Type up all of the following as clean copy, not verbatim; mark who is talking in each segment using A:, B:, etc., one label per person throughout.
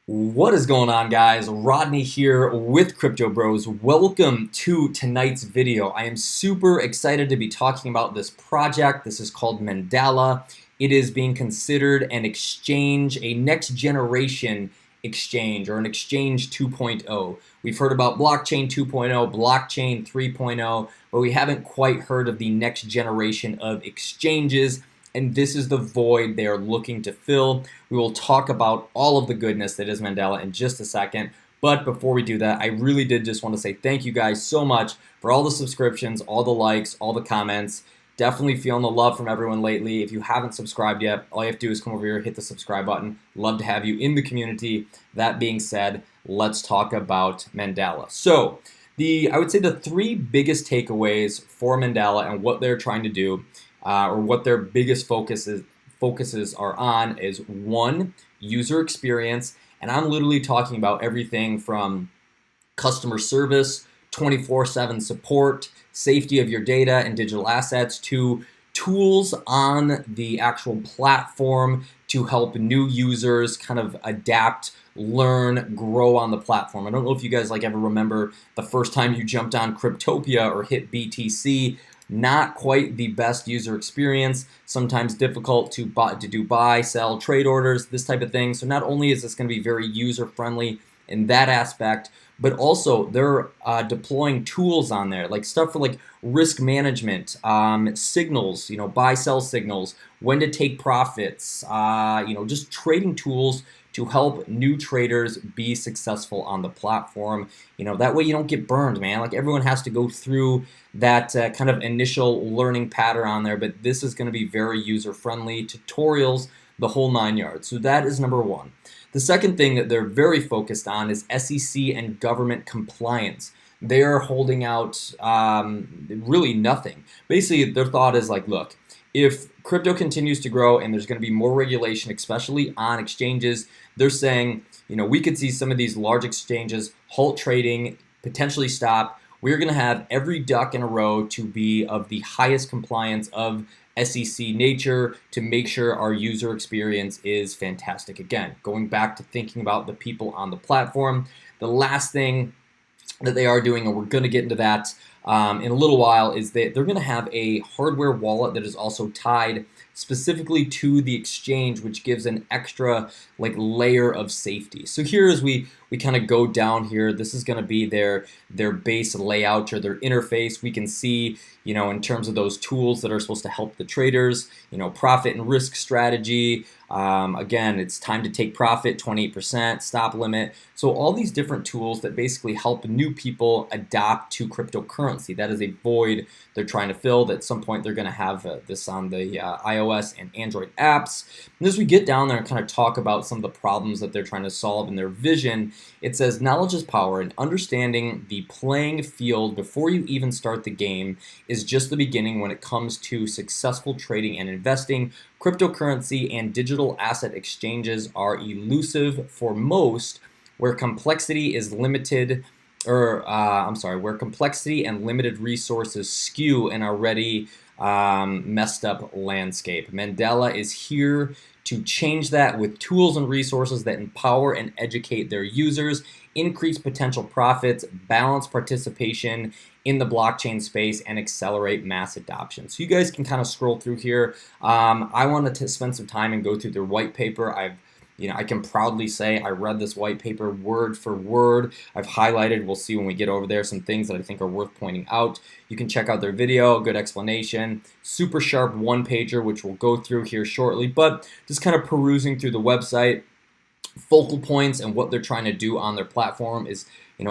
A: What is going on, guys? Rodney here with Crypto Bros. Welcome to tonight's video. I am super excited to be talking about this project. This is called Mandala. It is being considered an exchange, a next generation exchange, or an exchange 2.0. We've heard about blockchain 2.0, blockchain 3.0, but we haven't quite heard of the next generation of exchanges. And this is the void they are looking to fill. We will talk about all of the goodness that is Mandala in just a second. But before we do that, I really did just want to say thank you guys so much for all the subscriptions, all the likes, all the comments. Definitely feeling the love from everyone lately. If you haven't subscribed yet, all you have to do is come over here, hit the subscribe button. Love to have you in the community. That being said, let's talk about Mandala. So, I would say the three biggest takeaways for Mandala and what they're trying to do, or what their biggest focuses are on, is one, user experience. And I'm literally talking about everything from customer service, 24/7 support, safety of your data and digital assets, to tools on the actual platform to help new users kind of adapt, learn, grow on the platform. I don't know if you guys ever remember the first time you jumped on Cryptopia or hit BTC. Not quite the best user experience, sometimes difficult to do buy, sell, trade orders, this type of thing. So not only is this going to be very user friendly in that aspect, but also they're deploying tools on there, like stuff for risk management, signals, buy sell signals, when to take profits, just trading tools to help new traders be successful on the platform. That way you don't get burned, man. Everyone has to go through that kind of initial learning pattern on there, but this is going to be very user friendly, tutorials, the whole 9 yards. So that is number one. The second thing that they're very focused on is SEC and government compliance. They are holding out really nothing. Basically, their thought is look, if crypto continues to grow and there's going to be more regulation, especially on exchanges, they're saying, we could see some of these large exchanges halt trading, potentially stop. We're going to have every duck in a row to be of the highest compliance of SEC nature to make sure our user experience is fantastic. Again, going back to thinking about the people on the platform. The last thing that they are doing, and we're going to get into that in a little while, is that they're going to have a hardware wallet that is also tied specifically to the exchange, which gives an extra layer of safety. So here, as we kind of go down here, this is going to be their base layout or their interface. We can see, in terms of those tools that are supposed to help the traders, profit and risk strategy. Again, it's time to take profit, 28%, stop limit. So all these different tools that basically help new people adapt to cryptocurrency. That is a void they're trying to fill. That at some point they're going to have this on the iOS and Android apps. And as we get down there and kind of talk about some of the problems that they're trying to solve in their vision, it says knowledge is power, and understanding the playing field before you even start the game is just the beginning when it comes to successful trading and investing. Cryptocurrency and digital asset exchanges are elusive for most, where complexity is limited, where complexity and limited resources skew an already messed up landscape. Mandala is here to change that with tools and resources that empower and educate their users, increase potential profits, balance participation in the blockchain space, and accelerate mass adoption. So you guys can kind of scroll through here. I wanted to spend some time and go through their white paper. I can proudly say I read this white paper word for word. I've highlighted, we'll see when we get over there, some things that I think are worth pointing out. You can check out their video, good explanation, super sharp one-pager, which we'll go through here shortly, but just kind of perusing through the website. Focal points and what they're trying to do on their platform is,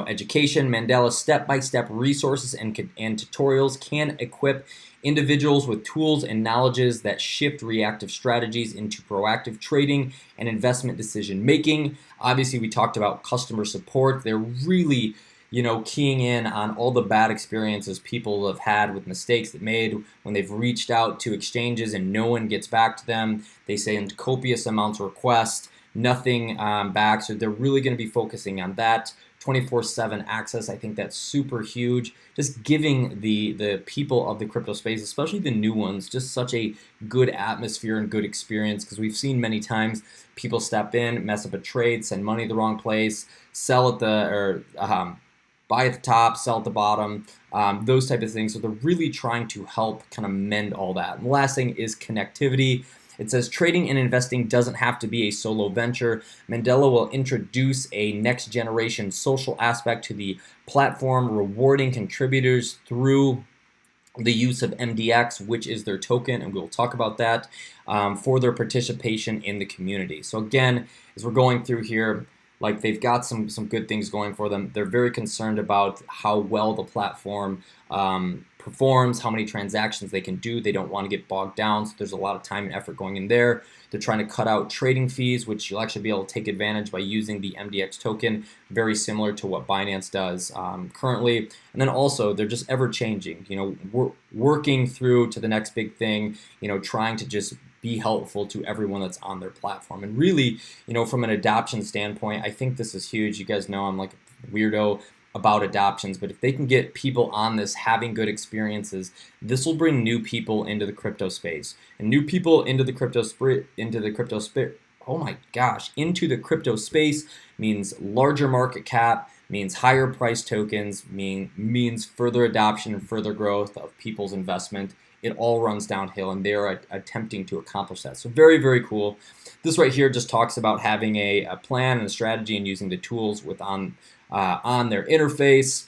A: education. Mandala's step-by-step resources and tutorials can equip individuals with tools and knowledges that shift reactive strategies into proactive trading and investment decision making. Obviously, we talked about customer support. They're really, keying in on all the bad experiences people have had with mistakes that made when they've reached out to exchanges and no one gets back to them. They send copious amounts of requests. nothing back. So they're really going to be focusing on that. 24/7 access. I think that's super huge. Just giving the people of the crypto space, especially the new ones, just such a good atmosphere and good experience, because we've seen many times people step in, mess up a trade, send money to the wrong place, sell at buy at the top, sell at the bottom, those type of things. So they're really trying to help kind of mend all that. And the last thing is connectivity. It says trading and investing doesn't have to be a solo venture. Mandala will introduce a next generation social aspect to the platform, rewarding contributors through the use of MDX, which is their token, and we'll talk about that, for their participation in the community. So again, as we're going through here, like, they've got some good things going for them. They're very concerned about how well the platform performs, how many transactions they can do. They don't want to get bogged down, so there's a lot of time and effort going in there. They're trying to cut out trading fees, which you'll actually be able to take advantage by using the MDX token, very similar to what Binance does currently. And then also, they're just ever changing, working through to the next big thing, trying to just be helpful to everyone that's on their platform. And really, from an adoption standpoint, I think this is huge. You guys know I'm like a weirdo about adoptions, but if they can get people on this having good experiences, this will bring new people into the crypto space. And new people into the crypto space means larger market cap, means higher price tokens, means further adoption and further growth of people's investment. It all runs downhill, and they are attempting to accomplish that. So very, very cool. This right here just talks about having a plan and a strategy and using the tools on their interface.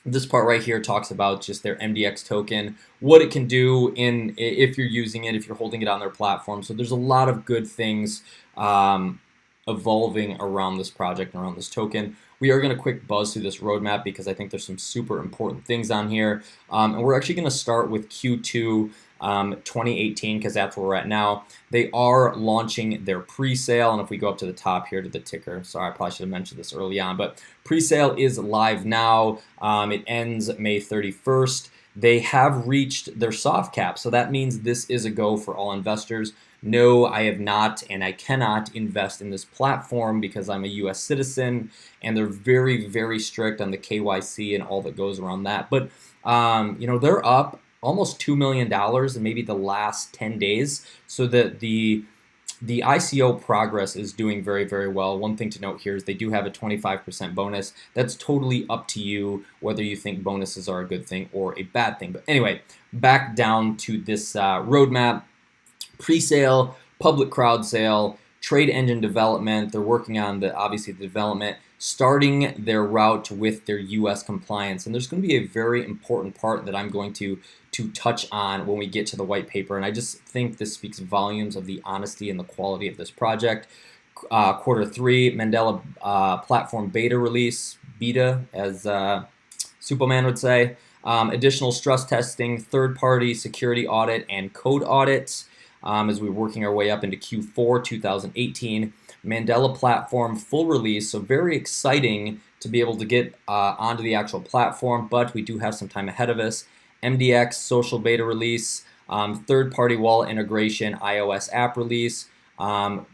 A: This part right here talks about just their MDX token, what it can do if you're using it, if you're holding it on their platform. So there's a lot of good things evolving around this project and around this token. We are going to quick buzz through this roadmap because I think there's some super important things on here. And we're actually going to start with Q2 2018, because that's where we're at now. They are launching their pre-sale, and if we go up to the top here to the ticker, sorry, I probably should have mentioned this early on, but pre-sale is live now. It ends May 31st. They have reached their soft cap, so that means this is a go for all investors. No, I have not, and I cannot invest in this platform because I'm a U.S. citizen, and they're very, very strict on the KYC and all that goes around that. But they're up almost $2 million in maybe the last 10 days, so that the ICO progress is doing very, very well. One thing to note here is they do have a 25% bonus. That's totally up to you whether you think bonuses are a good thing or a bad thing. But anyway, back down to this roadmap. Pre-sale, public crowd sale, trade engine development. They're working on obviously the development, starting their route with their U.S. compliance. And there's going to be a very important part that I'm going to touch on when we get to the white paper. And I just think this speaks volumes of the honesty and the quality of this project. Q3, Mandala platform beta release, beta as Superman would say. Additional stress testing, third-party security audit, and code audits. As we're working our way up into Q4 2018. Mandala platform full release, so very exciting to be able to get onto the actual platform, but we do have some time ahead of us. MDX social beta release, third-party wallet integration, iOS app release. Now,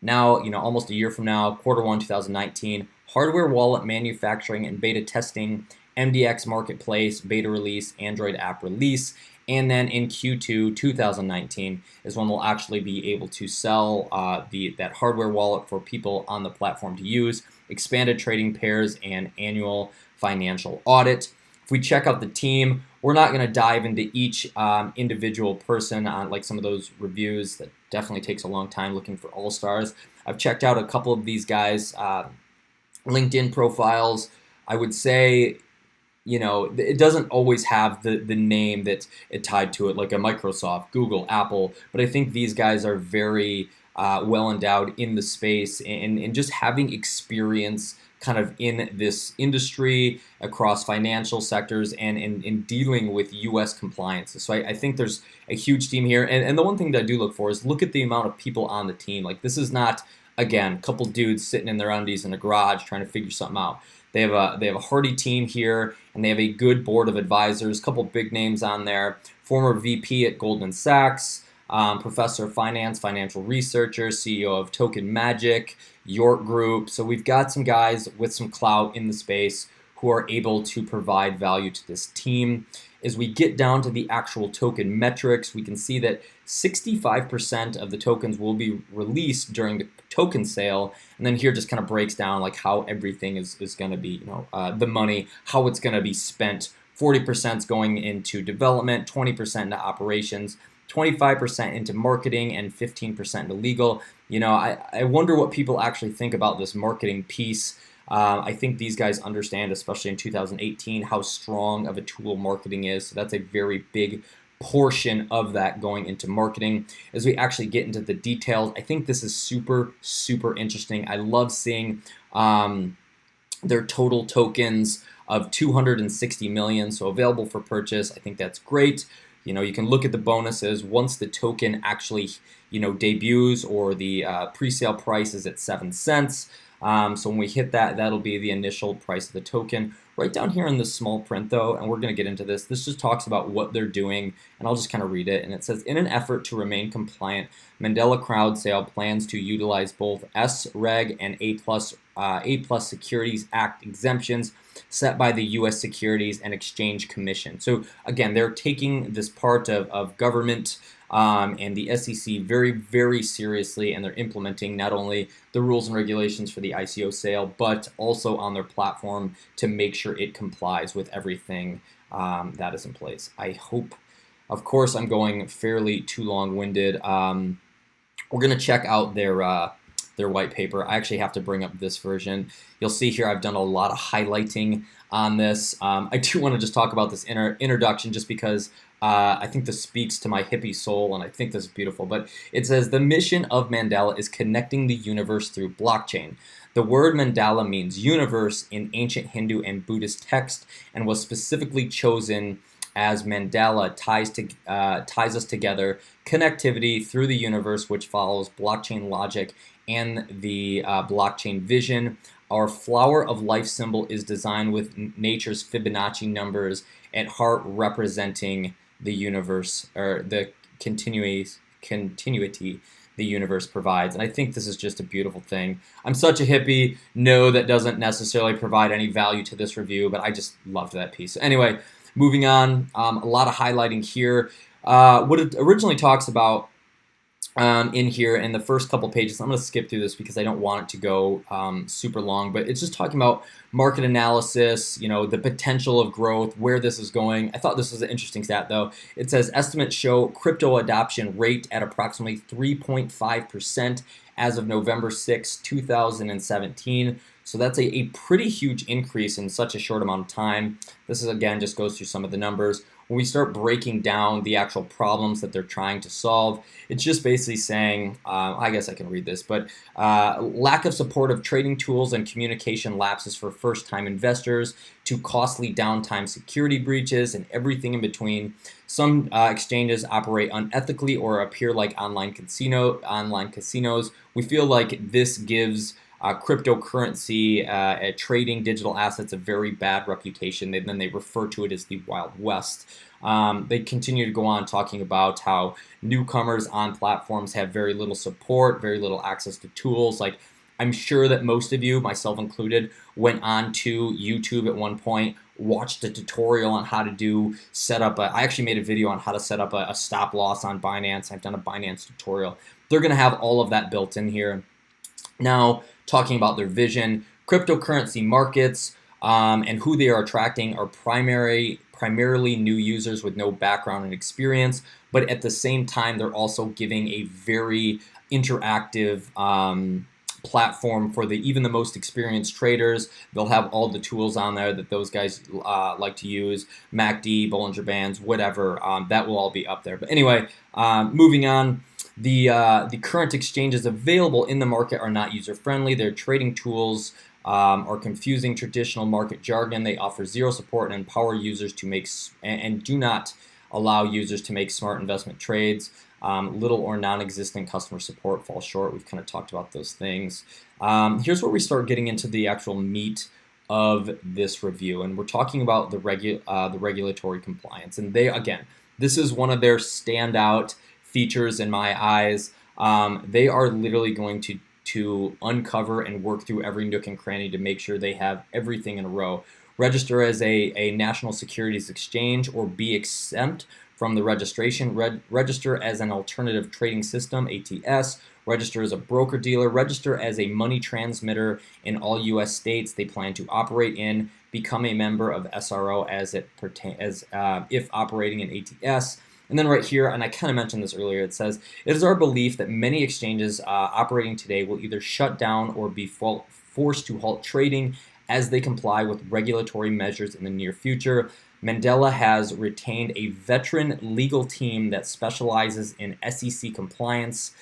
A: almost a year from now, Q1 2019, hardware wallet manufacturing and beta testing, MDX marketplace beta release, Android app release. And then in Q2 2019 is when we'll actually be able to sell that hardware wallet for people on the platform to use, expanded trading pairs, and annual financial audit. If we check out the team, we're not going to dive into each individual person on like some of those reviews. That definitely takes a long time looking for all-stars. I've checked out a couple of these guys' LinkedIn profiles. I would say, it doesn't always have the name that's tied to it, like a Microsoft, Google, Apple, but I think these guys are very well endowed in the space and just having experience kind of in this industry across financial sectors and in dealing with U.S. compliance. So I think there's a huge team here. And the one thing that I do look for is look at the amount of people on the team. Like, this is not, again, a couple dudes sitting in their undies in a garage trying to figure something out. They have a hearty team here, and they have a good board of advisors, a couple big names on there. Former VP at Goldman Sachs, professor of finance, financial researcher, CEO of Token Magic, York Group. So we've got some guys with some clout in the space who are able to provide value to this team. As we get down to the actual token metrics, we can see that 65% of the tokens will be released during the token sale, and then here just kind of breaks down like how everything is going to be, the money, how it's going to be spent. 40% is going into development, 20% into operations, 25% into marketing, and 15% into legal. I wonder what people actually think about this marketing piece. I think these guys understand, especially in 2018, how strong of a tool marketing is. So that's a very big portion of that going into marketing. As we actually get into the details, I think this is super, super interesting. I love seeing their total tokens of 260 million, so available for purchase. I think that's great. You can look at the bonuses once the token actually, debuts, or the pre-sale price is at 7 cents. So when we hit that, that'll be the initial price of the token. Right down here in the small print though, and we're going to get into this, this just talks about what they're doing, and I'll just kind of read it. And it says, in an effort to remain compliant, Mandala Crowd Sale plans to utilize both S-Reg and A-plus Securities Act exemptions set by the U.S. Securities and Exchange Commission. So again, they're taking this part of government and the SEC very, very seriously, and they're implementing not only the rules and regulations for the ICO sale, but also on their platform to make sure it complies with everything that is in place. I hope, of course, I'm going fairly too long-winded. We're going to check out their white paper. I actually have to bring up this version. You'll see here I've done a lot of highlighting on this. I do want to just talk about this introduction just because I think this speaks to my hippie soul, and I think this is beautiful. But it says, the mission of Mandala is connecting the universe through blockchain. The word Mandala means universe in ancient Hindu and Buddhist text, and was specifically chosen as Mandala ties us together, connectivity through the universe, which follows blockchain logic and the blockchain vision. Our flower of life symbol is designed with nature's Fibonacci numbers at heart, representing the universe, or the continuity the universe provides. And I think this is just a beautiful thing. I'm such a hippie. No, that doesn't necessarily provide any value to this review, but I just loved that piece. Anyway, moving on, a lot of highlighting here. What it originally talks about in here in the first couple pages, I'm going to skip through this because I don't want it to go super long, but it's just talking about market analysis, the potential of growth, where this is going. I thought this was an interesting stat though. It says estimates show crypto adoption rate at approximately 3.5% as of November 6, 2017. So that's a pretty huge increase in such a short amount of time. This is, again, just goes through some of the numbers. When we start breaking down the actual problems that they're trying to solve, it's just basically saying, I guess I can read this, but lack of supportive trading tools and communication lapses for first-time investors, to costly downtime security breaches, and everything in between. Some exchanges operate unethically or appear like online casinos. We feel like this gives cryptocurrency, trading digital assets, a very bad reputation. Then they refer to it as the Wild West. They continue to go on talking about how newcomers on platforms have very little support, very little access to tools. Like, I'm sure that most of you, myself included, went on to YouTube at one point, watched a tutorial on how to set up I actually made a video on how to set up a stop loss on Binance. I've done a Binance tutorial. They're going to have all of that built in here. Now, talking about their vision, cryptocurrency markets and who they are attracting are primarily new users with no background and experience, but at the same time, they're also giving a very interactive platform for even the most experienced traders. They'll have all the tools on there that those guys like to use, MACD, Bollinger Bands, whatever. That will all be up there. But anyway, moving on. The current exchanges available in the market are not user-friendly. Their trading tools are confusing traditional market jargon. They offer zero support and empower users to make and do not allow users to make smart investment trades. Little or non-existent customer support falls short. We've kind of talked about those things. Here's where we start getting into the actual meat of this review, and we're talking about the regulatory compliance. And this is one of their standout features in my eyes. They are literally going to uncover and work through every nook and cranny to make sure they have everything in a row. Register as a national securities exchange or be exempt from the registration. Register as an alternative trading system, ATS. Register as a broker-dealer. Register as a money transmitter in all U.S. states they plan to operate in. Become a member of SRO as it pertains, if operating in ATS. And then right here, and I kind of mentioned this earlier, it says, it is our belief that many exchanges operating today will either shut down or be forced to halt trading as they comply with regulatory measures in the near future. Mandala has retained a veteran legal team that specializes in SEC compliance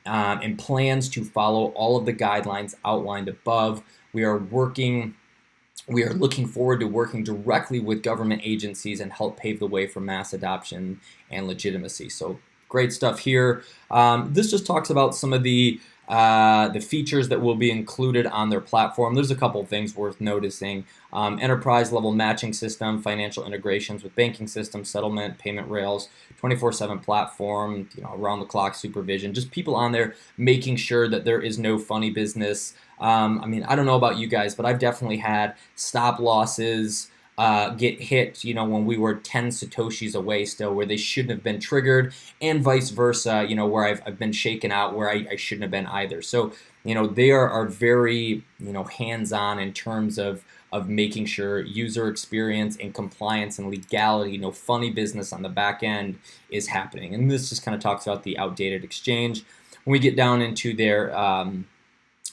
A: and plans to follow all of the guidelines outlined above. We are looking forward to working directly with government agencies and help pave the way for mass adoption and legitimacy. So great stuff here. This just talks about some of the features that will be included on their platform. There's a couple of things worth noticing. Enterprise level matching system, financial integrations with banking systems, settlement, payment rails, 24/7 platform, around the clock supervision, just people on there making sure that there is no funny business. I mean, I don't know about you guys, but I've definitely had stop losses get hit, when we were 10 Satoshis away still, where they shouldn't have been triggered, and vice versa, where I've been shaken out where I shouldn't have been either. So, they are very, hands-on in terms of making sure user experience and compliance and legality, no funny business on the back end is happening. And this just kind of talks about the outdated exchange. When we get down into their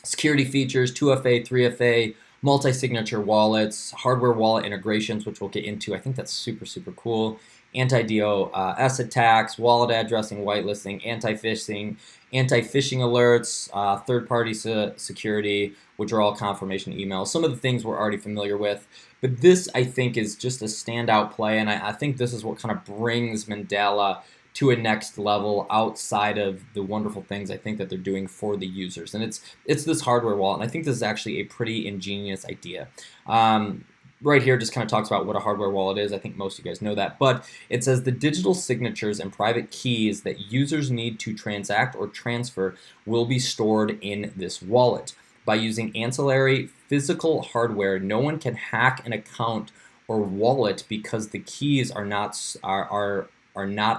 A: security features, 2FA, 3FA, multi-signature wallets, hardware wallet integrations, which we'll get into. I think that's super, super cool. Anti-DOS attacks, wallet addressing, whitelisting, anti-phishing alerts, third-party security, which are all confirmation emails. Some of the things we're already familiar with. But this, I think, is just a standout play, and I think this is what kind of brings Mandala to a next level outside of the wonderful things I think that they're doing for the users. And it's this hardware wallet, and I think this is actually a pretty ingenious idea. Right here just kind of talks about what a hardware wallet is. I think most of you guys know that. But it says the digital signatures and private keys that users need to transact or transfer will be stored in this wallet. By using ancillary physical hardware, no one can hack an account or wallet because the keys are not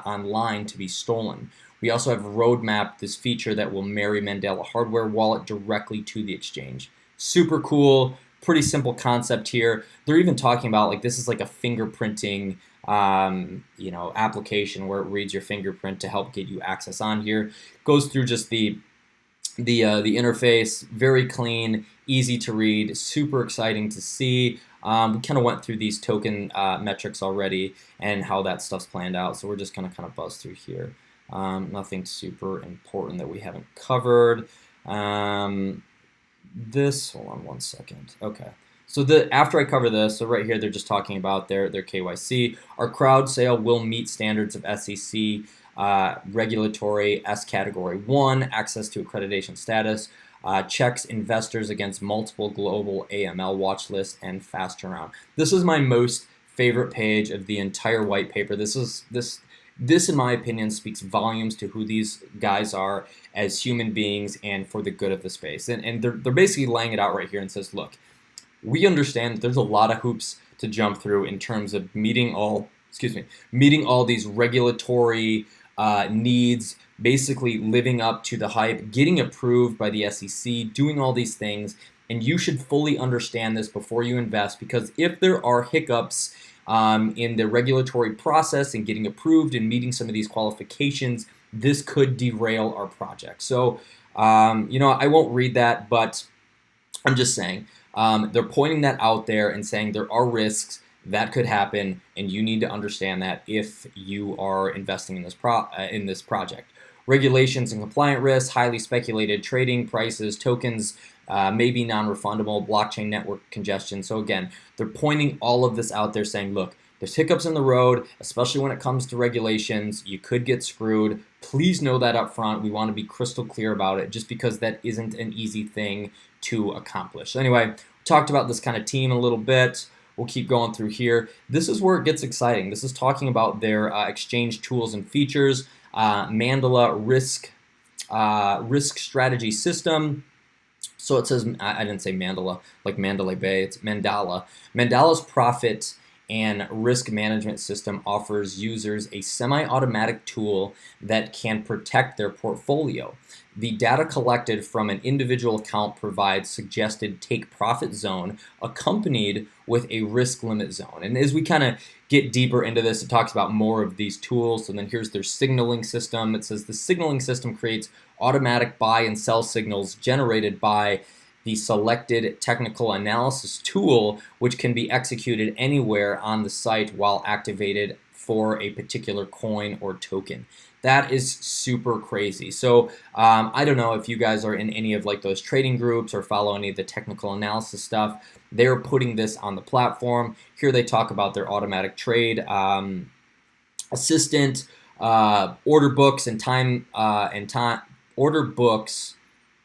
A: online to be stolen. We also have roadmapped this feature that will marry Mandala hardware wallet directly to the exchange. Super cool, pretty simple concept here. They're even talking about this is like a fingerprinting application where it reads your fingerprint to help get you access on here. Goes through just the interface, very clean, easy to read, super exciting to see. We kind of went through these token metrics already and how that stuff's planned out, so we're just going to kind of buzz through here. Nothing super important that we haven't covered. Hold on one second. Okay. So after I cover this, so right here they're just talking about their KYC. Our crowd sale will meet standards of SEC regulatory S Category 1, access to accreditation status, checks investors against multiple global AML watch lists, and fast turnaround. This is my most favorite page of the entire white paper. This in my opinion speaks volumes to who these guys are as human beings and for the good of the space. And they're basically laying it out right here and says, look, we understand that there's a lot of hoops to jump through in terms of meeting all these regulatory needs, basically living up to the hype, getting approved by the SEC, doing all these things, and you should fully understand this before you invest, because if there are hiccups in the regulatory process and getting approved and meeting some of these qualifications, this could derail our project. So, I won't read that, but I'm just saying, they're pointing that out there and saying there are risks that could happen, and you need to understand that if you are investing in this project. Regulations and compliant risks, highly speculated trading prices, tokens may be non-refundable, blockchain network congestion. So again, they're pointing all of this out there saying, look, there's hiccups in the road, especially when it comes to regulations. You could get screwed. Please know that up front. We want to be crystal clear about it, just because that isn't an easy thing to accomplish. So anyway, we talked about this kind of team a little bit. We'll keep going through here. This is where it gets exciting. This is talking about their exchange tools and features. Mandala risk strategy system. So it says, I didn't say Mandala, like Mandalay Bay, it's Mandala. Mandala's profit and risk management system offers users a semi-automatic tool that can protect their portfolio. The data collected from an individual account provides suggested take profit zone accompanied with a risk limit zone. And as we kind of get deeper into this, it talks about more of these tools. And then here's their signaling system. It says the signaling system creates automatic buy and sell signals generated by the selected technical analysis tool, which can be executed anywhere on the site while activated for a particular coin or token. That is super crazy. So I don't know if you guys are in any of like those trading groups or follow any of the technical analysis stuff. They're putting this on the platform. Here they talk about their automatic trade assistant, order books and time order books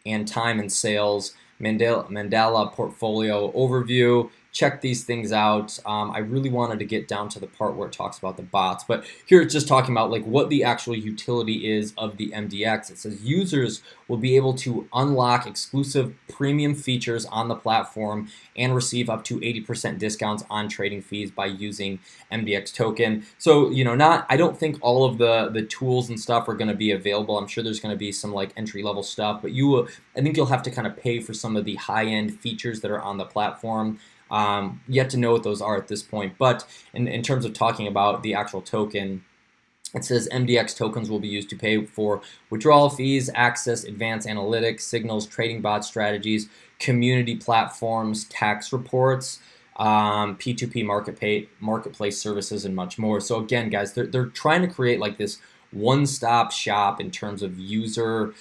A: and time and sales, Mandala portfolio overview. Check these things out. I really wanted to get down to the part where it talks about the bots, but here it's just talking about like what the actual utility is of the MDX. It says users will be able to unlock exclusive premium features on the platform and receive up to 80% discounts on trading fees by using MDX token. So, you know, I don't think all of the tools and stuff are going to be available. I'm sure there's going to be some like entry level stuff, but I think you'll have to kind of pay for some of the high end features that are on the platform. Yet to know what those are at this point, but in terms of talking about the actual token, it says MDX tokens will be used to pay for withdrawal fees, access advanced analytics, signals, trading bot strategies, community platforms, tax reports, P2P marketplace services, and much more. So again, guys, they're trying to create like this one-stop shop in terms of user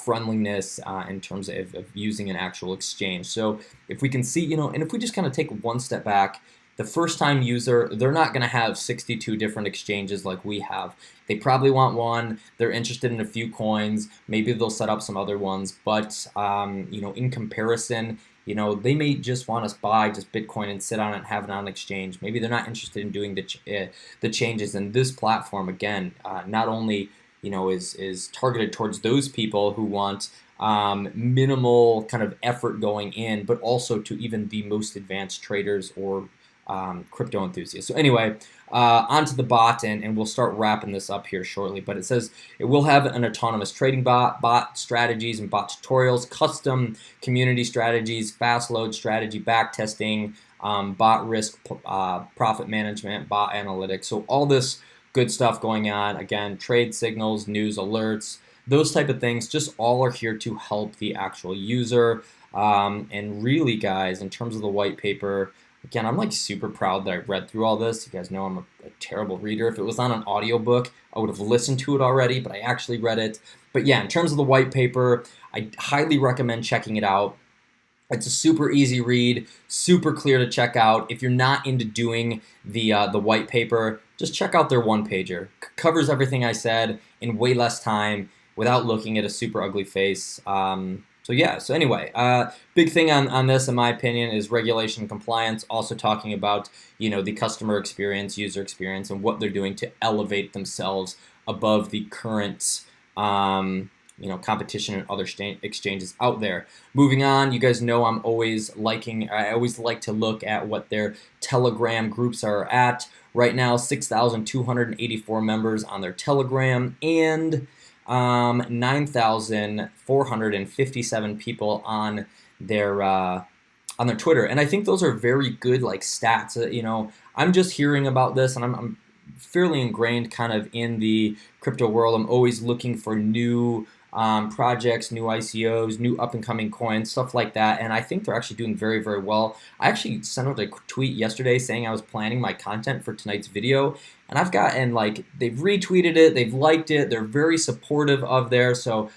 A: friendliness, in terms of using an actual exchange. So if we can see, you know, and if we just kind of take one step back, the first time user, they're not going to have 62 different exchanges like we have. They probably want one. They're interested in a few coins. Maybe they'll set up some other ones, but you know, in comparison, you know, they may just want to buy just Bitcoin and sit on it and have it on exchange. Maybe they're not interested in doing the changes. And this platform, again, not only, you know, is targeted towards those people who want minimal kind of effort going in, but also to even the most advanced traders or crypto enthusiasts. So anyway, onto the bot, and we'll start wrapping this up here shortly. But it says it will have an autonomous trading bot strategies and bot tutorials, custom community strategies, fast load strategy, back testing, bot risk, profit management, bot analytics. So all this good stuff going on. Again, trade signals, news alerts, those type of things, just all are here to help the actual user. And really, guys, in terms of the white paper, again, I'm like super proud that I read through all this. You guys know I'm a terrible reader. If it was on an audiobook, I would have listened to it already, but I actually read it. But yeah, in terms of the white paper, I highly recommend checking it out. It's a super easy read, super clear to check out. If you're not into doing the white paper, just check out their one-pager. Covers everything I said in way less time without looking at a super ugly face. So yeah, so anyway, big thing on this, in my opinion, is regulation and compliance, also talking about, you know, the customer experience, user experience, and what they're doing to elevate themselves above the current, you know, competition and other exchanges out there. Moving on, you guys know I always like to look at what their Telegram groups are at. Right now, 6,284 members on their Telegram, and 9,457 people on their Twitter, and I think those are very good like stats. You know, I'm just hearing about this, and I'm fairly ingrained kind of in the crypto world. I'm always looking for new projects, new ICOs, new up-and-coming coins, stuff like that, and I think they're actually doing very, very well. I actually sent out a tweet yesterday saying I was planning my content for tonight's video, and I've gotten, like, they've retweeted it, they've liked it, they're very supportive of there, so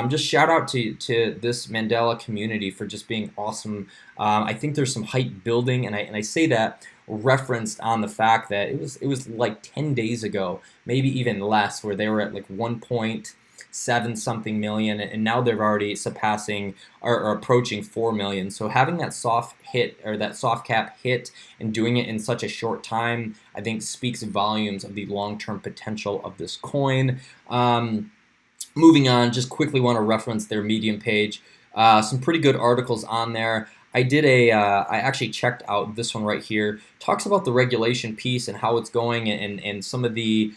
A: just shout out to this Mandala community for just being awesome. I think there's some hype building, and I say that referenced on the fact that it was like 10 days ago, maybe even less, where they were at like 1.2 7-something million, and now they're already surpassing or approaching 4 million. So having that soft hit or that soft cap hit and doing it in such a short time, I think speaks volumes of the long-term potential of this coin. Moving on, just quickly want to reference their Medium page. Some pretty good articles on there. I actually checked out this one right here. Talks about the regulation piece and how it's going, and some of the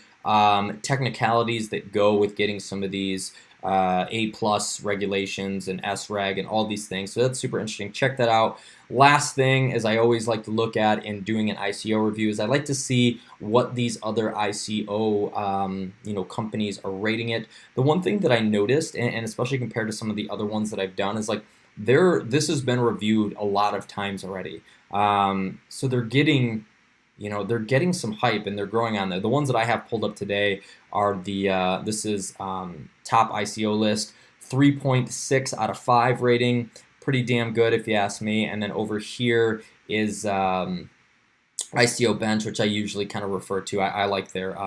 A: technicalities that go with getting some of these A+ regulations and SREG and all these things. So that's super interesting. Check that out. Last thing, as I always like to look at in doing an ICO review, is I like to see what these other ICO companies are rating it. The one thing that I noticed, and especially compared to some of the other ones that I've done, is like this has been reviewed a lot of times already. So they're getting some hype and they're growing on there. The ones that I have pulled up today are this is top ICO list, 3.6 out of 5 rating, pretty damn good if you ask me. And then over here is ICO Bench, which I usually kind of refer to. I like their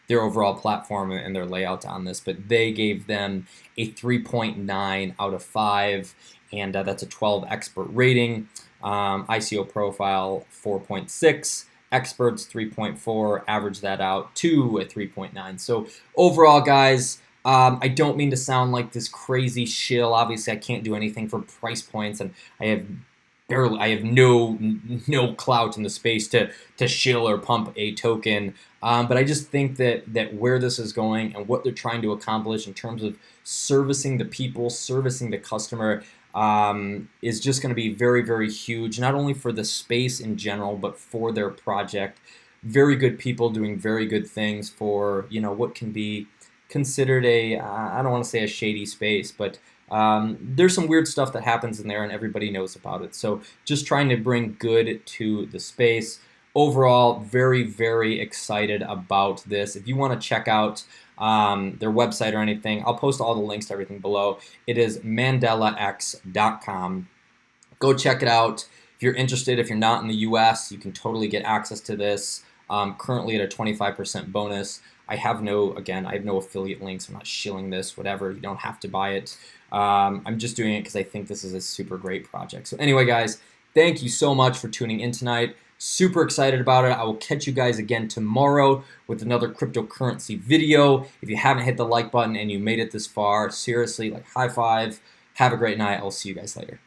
A: overall platform and their layout on this, but they gave them a 3.9 out of 5, and that's a 12 expert rating. ICO Profile 4.6. Experts 3.4, average that out to a 3.9. So overall, guys, I don't mean to sound like this crazy shill. Obviously, I can't do anything for price points, and I have no clout in the space to shill or pump a token. But I just think that where this is going and what they're trying to accomplish in terms of servicing the people, servicing the customer, is just going to be very, very huge, not only for the space in general, but for their project. Very good people doing very good things for, what can be considered I don't want to say a shady space, but there's some weird stuff that happens in there and everybody knows about it. So just trying to bring good to the space. Overall, very, very excited about this. If you want to check out their website or anything, I'll post all the links to everything below. It is mandalax.com. Go check it out. If you're interested, if you're not in the US, you can totally get access to this. Currently at a 25% bonus. I have no affiliate links. I'm not shilling this, whatever. You don't have to buy it. I'm just doing it because I think this is a super great project. So anyway, guys, thank you so much for tuning in tonight. Super excited about it. I will catch you guys again tomorrow with another cryptocurrency video. If you haven't hit the like button and you made it this far, seriously, like high five. Have a great night. I'll see you guys later.